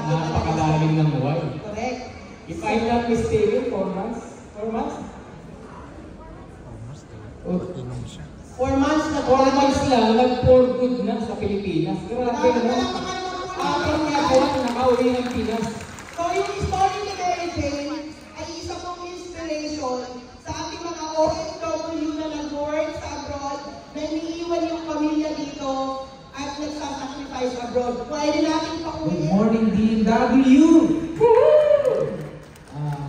Napakalalim ng buhay. Correct. If I'm not mistaken, 4 months? 4 months? 4 months na 4 months lang, nag-for good na sa Pilipinas. Grabe, no? Apat nga buwan, nakauwi ng Pinas. So yung story ni Mary Jane ay isa pong inspiration sa ating mga OFW na nag-work sa abroad, na iniiwan yung pamilya dito at nagsasacrifice abroad. Pwede natin pauwiin. Good morning, DMW!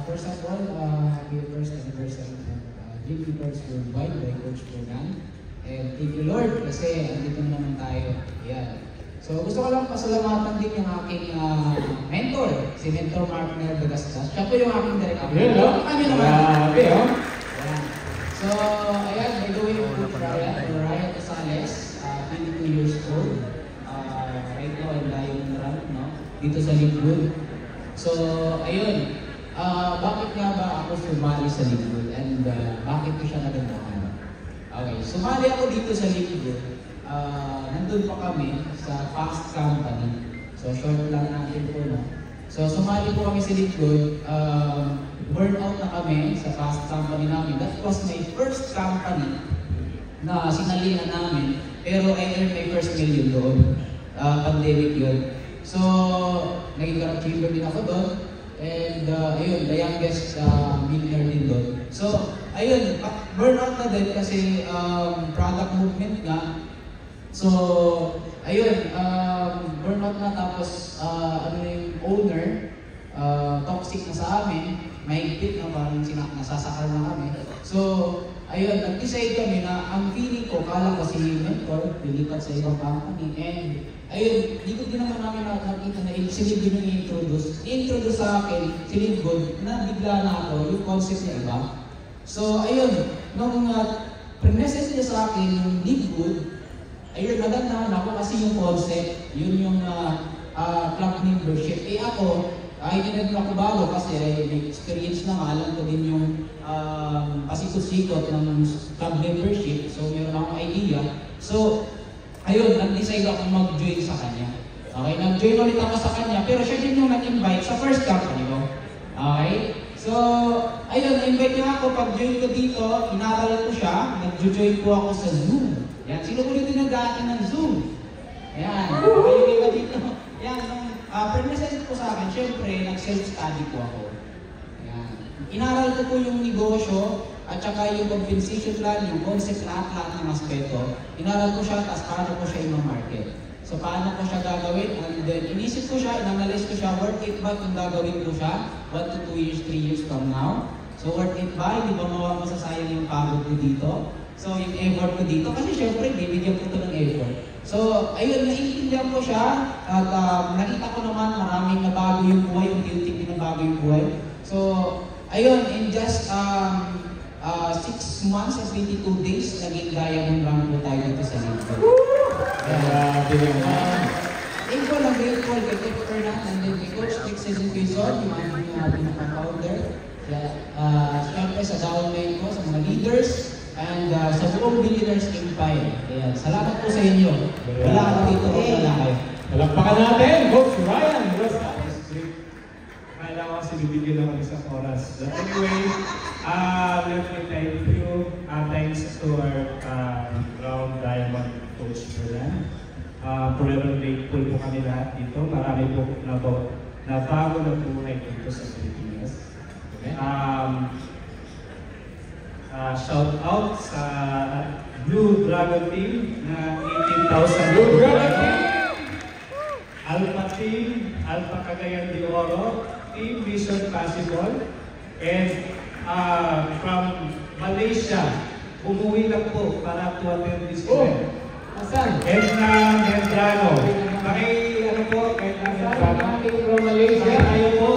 First of all, happy first anniversary ng Dream Keepers Worldwide by Coach Fernan. And thank you Lord kasi andito na naman tayo. Ayan. So gusto ko lang pasalamatan din yung aking mentor, si Mentor Mark Nel Bagastas. Siya po yung aking director. Yun, no? Kami naman. Grabe, oh. Ayan. So, ayan, by the way, Ryan Casales, 22 years old. Right now, ang layo ng run, no? Dito sa Linwood. So, ayun. Bakit nga ba ako sumali sa Linwood? And bakit ko siya nagandahan? Okay, sumali ako dito sa Linwood. Nandun pa kami sa Fast Company. So, short lang natin po, no? So, sumali po kami sa Linwood. Burnout na kami sa Fast Company namin. That was my first company na sinalingan namin. Pero I earned my first million doon. Pandemic yun. So, naging achiever din ako doon. And ayun, the youngest millionaire din doon. So, ayun, burnout na din kasi product movement nga. So, ayun, burnout na tapos ano yung owner, toxic na sa amin, mahigpit na parang nasasakal na kami. So, ayun, nag-decide kami na ang feeling ko, kala ko si Mentor, lilipat sa ibang company. And ayun, di ko din naman namin nakita na si Linwood yung i-introduce. I-introduce sa akin si Linwood na bigla na ako yung concept niya iba. So, ayun, nung pre-message niya sa akin yung Linwood, ayun, nagandahan ako kasi yung concept, yun yung club membership. Eh ako, hindi na din ako bago kasi may experience na nga, alam ko din yung pasikot-sikot ng club membership. So, meron akong idea. So, ayun, nag-decide ako mag-join sa kanya. Okay, nag-join ulit ako sa kanya, pero siya din yung nag-invite sa first company ko. Okay? So, ayun, na-invite niya ako, pag-join ko dito, inaral ko siya, nag-join po ako sa Zoom. Yan, sino ulit yung nag-aatin ng Zoom? Yan, ayun iba dito. Yan, pre-message ko sa akin, syempre, nag-self-study po ako. Yan. Inaral ko po yung negosyo, at saka yung compensation plan, yung concept, lahat ng aspeto. Inaral ko siya, tapos paano ko siya i-market. So, paano ko siya gagawin? And then, inisip ko siya, in-analyze ko siya, worth it ba kung gagawin ko siya 1 to 2 years, 3 years from now? So, worth it ba? Hindi ba masasayang yung pagod ko dito? So, yung effort ko dito, kasi syempre, bibigyan ko ito ng effort. So, ayun, naiintindihan ko siya, at nakita ko naman maraming nabago yung buhay, unti-unti binabago yung buhay. So, ayun, in just 6 months and 22 days, naging diamond rank po tayo dito sa Linwood. Thankful lang grateful kay Coach Fernan and then kay Coach Dixon Quezon, yung aming pinaka-founder. Siyempre sa downline ko, sa mga leaders, and sa buong Billionaires Empire. Ayan, salamat po sa inyo. Wala ka dito kung wala kayo. Palakpakan natin, Coach Ryan. Kailangan ko kasi bibigyan lang ng isang oras. But anyway, let me thank you. Thanks to our Crown Diamond Coach Fernan. Forever grateful po kami lahat dito. Marami po nabago na buhay dito sa Pilipinas. Shout out sa Blue Dragon Team na 18,000 Blue Dragon Team! Alpha Team, Alpha Cagayan de Oro, Team Vision Possible, and from Malaysia, umuwi lang po para to attend this event. Asan? Edna Medrano. Ano po, Edna Medrano. From Malaysia. Tayo po.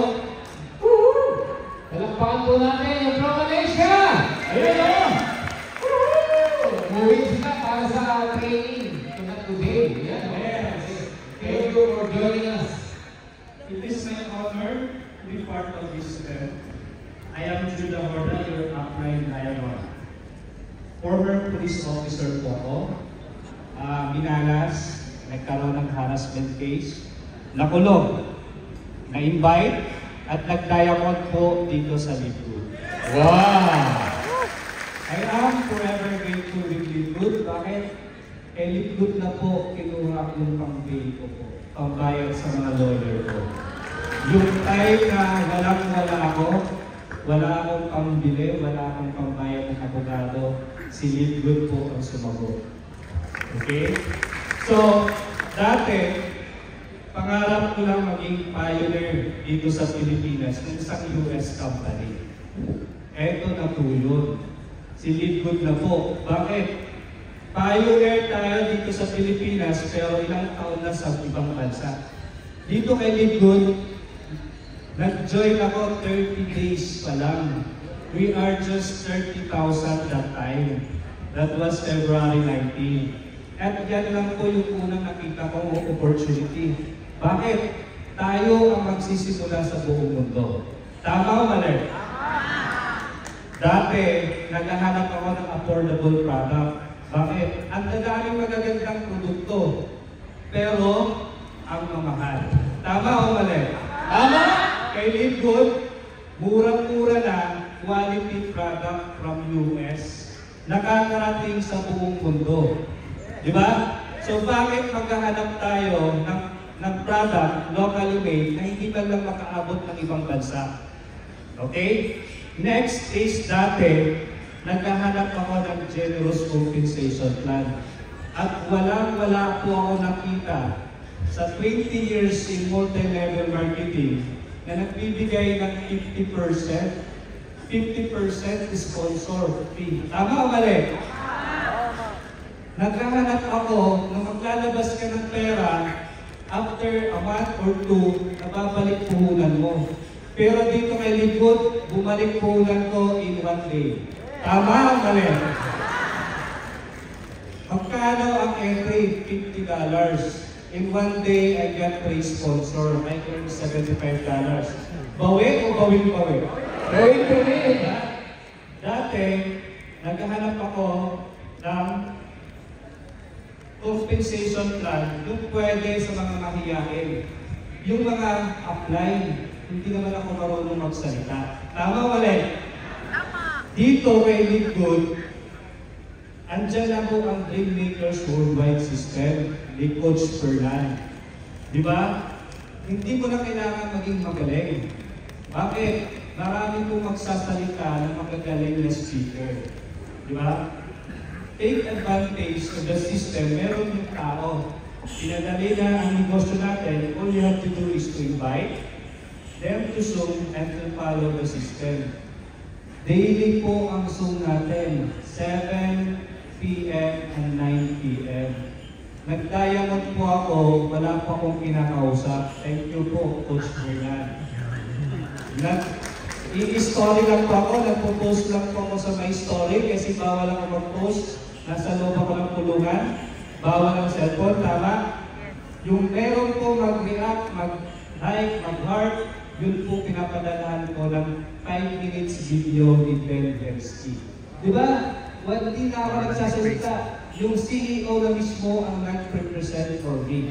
Palakpakan po natin yung from Malaysia! Ayun o! Umuwi sila para sa training. Not today. Yes. Thank you for joining us. It is my honor to be part of this event. I am Judah Horda, your upline diamond. Former police officer po ako. Minalas, nagkaroon ng harassment case. Nakulong. na-invite at nag-diamond po dito sa Lidgood. Wow! I am forever grateful with Lidgood. Bakit? Lidgood na po kinuha yung pang-pay ko po, pambayad sa mga lawyer ko. Yung time na walang-wala ako, wala akong pambili, wala akong pambayad ng abogado, si Lidgood po ang sumagot. Okay? So, dati, pangarap ko lang maging pioneer dito sa Pilipinas ng isang US company. Eto na po yun. Si Lidgood na po. Bakit? Pioneer tayo dito sa Pilipinas pero ilang taon na sa ibang bansa. Dito kay Lidgood, nag-join ako 30 days pa lang. We are just 30,000 that time. That was February 19. At yan lang po yung unang nakita kong opportunity. Bakit? Tayo ang magsisimula sa buong mundo. Tama o mali? Dati, naghahanap ako ng affordable product. Bakit? Ang daming magagandang produkto. Pero, ang mamahal. Tama o mali? Tama! Kay Lidgood, murang-mura na quality product from US nakakarating sa buong mundo. Di ba? So bakit maghahanap tayo ng product locally made na hindi man lang makaabot ng ibang bansa? Okay? Next is dati, naghahanap ako ng generous compensation plan. At walang-wala po ako nakita sa 20 years in multi-level marketing na nagbibigay ng 50% sponsor fee. Tama o mali? Naghahanap ako na maglalabas ka ng pera after a month or two, nababalik puhunan mo. Pero dito kay Lidgood, bumalik puhunan ko in one day. Tama o mali? Magkano ang entry? $50. In one day, I got 3 sponsor. I earned $75. Bawi o bawin-bawi? Bawin-bawi! Dati, naghahanap ako ng compensation plan yung pwede sa mga mahiyain. Yung mga apply, hindi naman ako marunong magsalita. Tama o mali? Tama! Dito kay Lidgood, andyan na po ang Dreammakers Worldwide System ni Coach Fernan. Di ba? Hindi mo na kailangan maging magaling. Bakit? Marami po magsasalita ng magagaling na speaker. Di ba? Take advantage of the system. Meron yung tao. Pinadali na ang negosyo natin. All you have to do is to invite them to Zoom and to follow the system. Daily po ang Zoom natin. 7 p.m. and 9 p.m. Nag-diamond po ako, wala pa akong kinakausap. Thank you po, Coach Fernan. I-story lang po ako, nagpo-post lang po ako sa my story kasi bawal ako mag-post. Nasa loob ako ng pulungan, bawal ang cellphone, tama? Yung meron po mag-react, mag-like, mag-heart, yun po pinapadalahan ko ng 5 minutes video ni Ben Belsky. Di ba? Hindi na ako nagsasalita. Yung CEO na mismo ang nag-represent for me.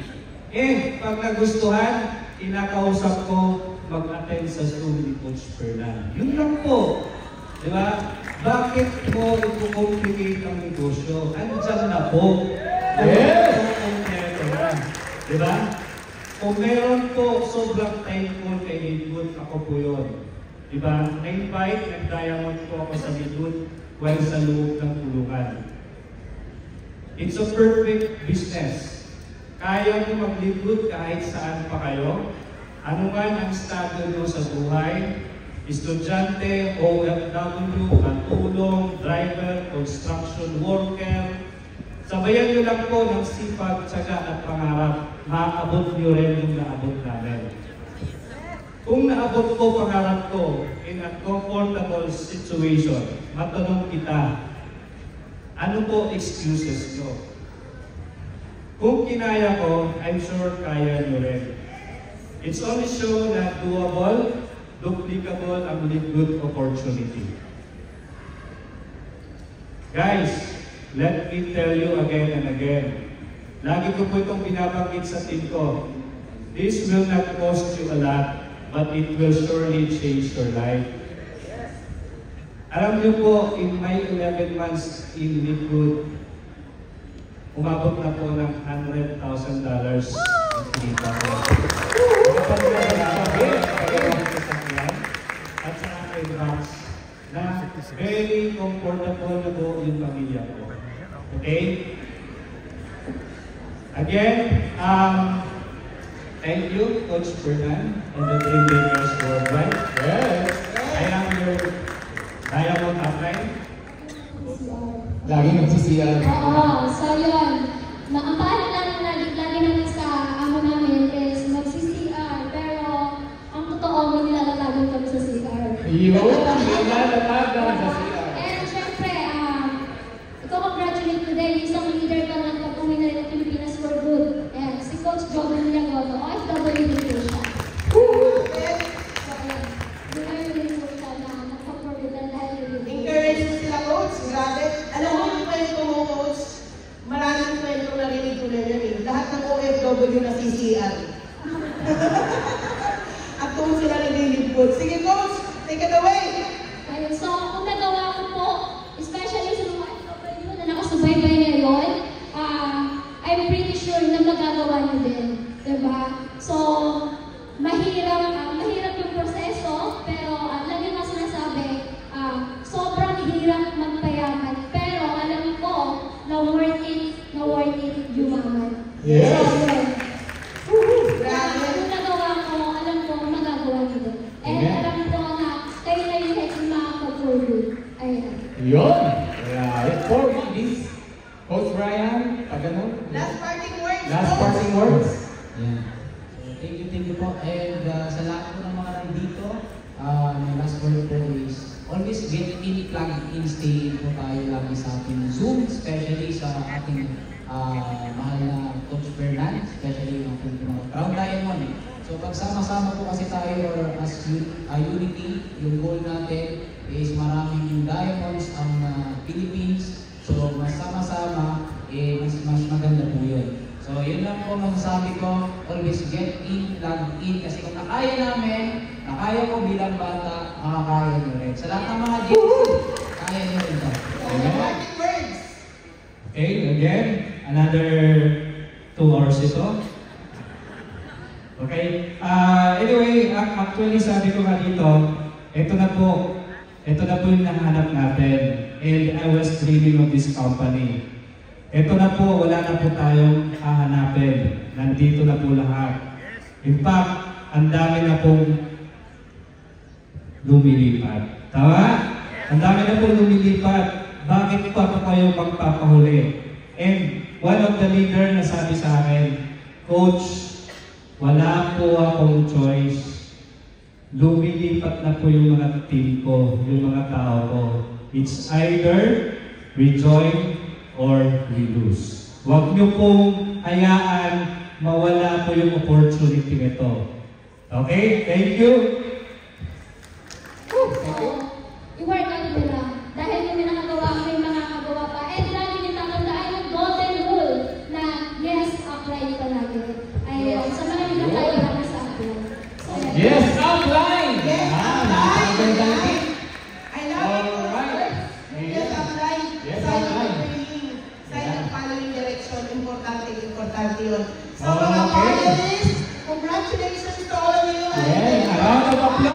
And pag nagustuhan, kinakausap ko mag-attend sa Zoom ni Coach Fernan. Yun lang po. Di ba? Bakit mo ito-complicate ang negosyo? Andiyan na po. Yes! Di ba? Kung meron po sobrang thankful kay Lidgood, ako po yun. Di ba? Na-invite, nag-diamond po ako sa Lidgood while sa loob ng pulungan. It's a perfect business. Kaya mo mag-Lidgood kahit saan pa kayo. Ano man ang estado nyo sa buhay, estudyante, OFW, katulong, driver, construction worker, sabayan nyo lang po ng sipag, tsaga at pangarap, maabot nyo rin yung naabot namin. Kung naabot ko pangarap ko in a comfortable situation, matanong kita, ano po excuses nyo? Kung kinaya ko, I'm sure kaya nyo rin. It's only shown na doable, duplicable ang Lidgood opportunity. Guys, let me tell you again and again. Lagi ko po itong binabanggit sa team ko. This will not cost you a lot. but it will surely change your life. Alam niyo po, in my 11 months in Lakewood, umabot na po ng $100,000 ang kinita ko. Kapag at sa aking box na very comfortable na po yung pamilya ko. Okay? Again, thank you, Coach Fernan and the Dream Makers Worldwide. Yes! I am your Diamond Upline. Lagi nagsisiyan. Oo, so yun. Ang paano lang lagi naman sa amo namin is mag-CCR, pero ang totoo, may nilalatagan kami sa CR. Yun, nilalatagan sa CR. And syempre, iko-congratulate today, isang leader ka ng pag-uwi na rin ng Pilipinas for good. And si Coach Jovan Villagoto, OFW din po siya. So, yun. Very grateful siya na nagpa-forward na dahil yun. Encourage mo sila, Coach. Grabe. Alam mo yung kwento mo, Coach, maraming kwento narinig ko na yan eh. Lahat ng OFW na CCR. At kung sila naglilipod. Sige, Coach, take it away. Ayun, so kung nagawa ko po, especially sa mga OFW na nakasubaybay ngayon, I'm pretty sure na magagawa niyo din. Diba? So, mahirap yung proseso, pero lagi nga sinasabi, sobrang hirap magpayaman. Pero alam ko na worth it yumaman. Yes! So, yun. Kung nagawa ko, alam ko magagawa niyo din. And Amen. alam ko na kayo na yung makaka-forward. Ayan. Yun! Right. For this, Coach Brian, pagano? Last parting words, Last Coach. parting words. Yan. So, thank you po. And sa lahat po ng mga nandito, my last word po is always get in, plug in, stay in po tayo lagi sa ating Zoom, especially sa ating mahal na Coach Fernan, especially yung Crown Diamond. So pagsama-sama po kasi tayo as unity, yung goal natin is maraming diamonds ang Philippines. So mas sama-sama, mas maganda po yun. So yun lang po masasabi ko, always get in, plug in, kasi kung nakaya namin, nakaya ko bilang bata, makakaya nyo rin. Sa lahat ng mga GC, kaya nyo rin ito. Last parting words. Okay, again, another 2 hours ito. Okay, anyway, actually sabi ko nga dito, ito na po yung nahanap natin. And I was dreaming of this company. Ito na po, wala na po tayong hahanapin. Nandito na po lahat. In fact, ang dami na pong lumilipat. Tama? Ang dami na pong lumilipat. Bakit pa kayo magpapahuli? And one of the leader na sabi sa akin, Coach, wala po akong choice. Lumilipat na po yung mga team ko, yung mga tao ko. It's either we join or we lose. Huwag niyo pong hayaan mawala po yung opportunity nito. Okay? Thank you! So, i-work out nila. Dahil yung nakagawa, may makakagawa pa. And lagi niyo tatandaan yung golden rule na yes, apply palagi. Ayun. Sa mga tayo kami sa apply. So, Yes, outline! Yes, Ah, outline! napakaganda. I love it. Alright. Yes, apply. Yes, Sign of apply. praying. Sign of following direction. Importante yun. So, Okay. mga panelists, congratulations to all of you. Yes, a round of applause.